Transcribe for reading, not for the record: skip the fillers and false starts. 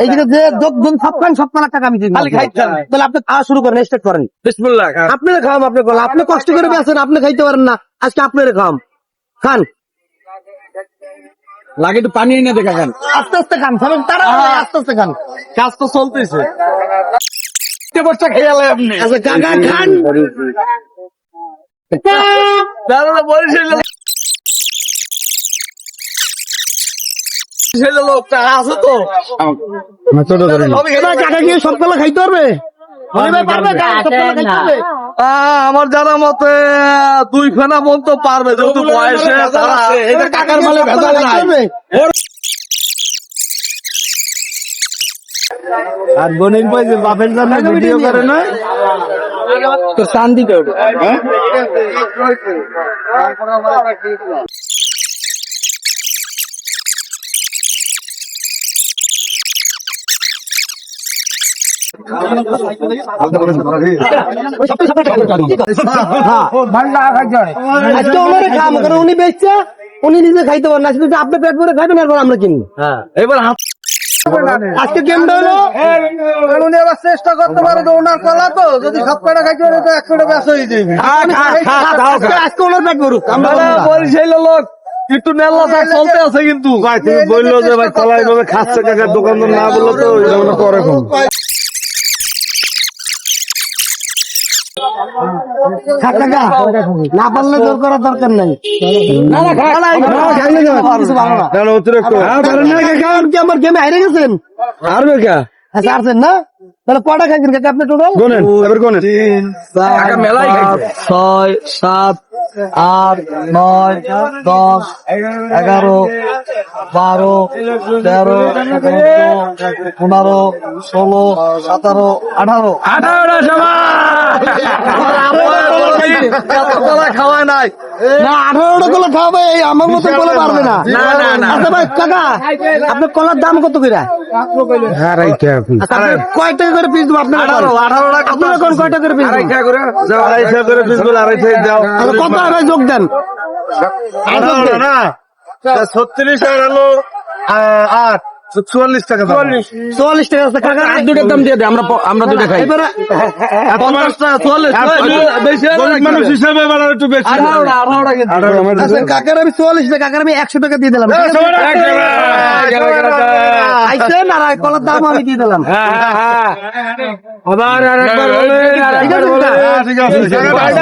এইদিকে যে যোগদান সব খান 7 লাখ টাকা আমি দিই তাহলে আপনি খাওয়া শুরু করেন স্টার্ট করেন বিসমিল্লাহ আপনারা খাওয়াম আপনি বলেন আপনি কষ্ট করে বেছেন আপনি খাইতে পারেন না আজকে আপনারা খাওয়াম খান লাগে একটু পানি এনে দেখা খান আস্তে আস্তে খান সবাই তারা আস্তে আস্তে খান কাজ তো চলতেছে বর্ষা খেয়ালে আপনি আচ্ছা কাকা খান দাদা বলছিল লোকটা আছে তো কাকা গিয়ে সবগুলো খাইতে পারবে আমার জানা মতে 2 ফেনা পর্যন্ত পারবে যেহেতু বয়সে এটা কাকার মালে ভেজাল নাই আর বোনের পয়সা বাপের জন্য ভিডিও করে না তো শান্তি করবে আজকে ওনারে খাম কারণ উনি বেচছে উনি নিজে খাইতে পারেন না শুধু আপনি পেট ভরে খাবেন এরপর আমরা কিনবো এবার আজকে গেমটা হলো উনি আবার চেষ্টা করতে পারে তো ওনার কলা তো যদি সব কটা খাইতে পারে তো 100 টাকা হয়ে যাবে আজকে ওনার পেট ভরুক আমরা বরিশাল লোক একটু নেলা চলতে আছে কিন্তু তুমি বললো যে ভাই কলা এইভাবে খাচ্ছে কাকার দোকানদার না বললো তো এটা পরে কম না পারলে জোর করার দরকার নাই অতিরিক্ত আমার গেমে হারে গেছেন হারবে কে আচ্ছা আসছেন না তাহলে কটা খাইছেন কাকা আপনি টোটাল গোনেন এবার গোনেন 6 7 8 9 10 11 12 13 15 16 17 18 খাওয়ায় নাই না 18টা কলা খাওয়াবে আমার মতো বলে পারবে না আচ্ছা ভাই কাকা আপনার কলার দাম কত করে কয় টাকা করে পিস দেবো আপনার 18 টাকা আপনারা কোন কয় টাকা করে পিস দেবো করে পিস বলে 2.5 দাও কত হবে যোগ দেন না 36 টাকা হলো 8 44 টাকা 44 টাকা আছে কাকা আর দুটোর দাম দিয়ে দে আমরা দুটো খাই এবারে 50 টাকা 44 বেশি মানুষ হিসাবে এবার একটু বেশি 18 টাকা আচ্ছা কাকার আমি 44 টাকা কাকার আমি 100 টাকা দিয়ে দিলাম আইছেন আর কলার দাম আমি দিয়ে দিলাম আবার আরেকবার বলেন ঠিক আছে ঠিক আছে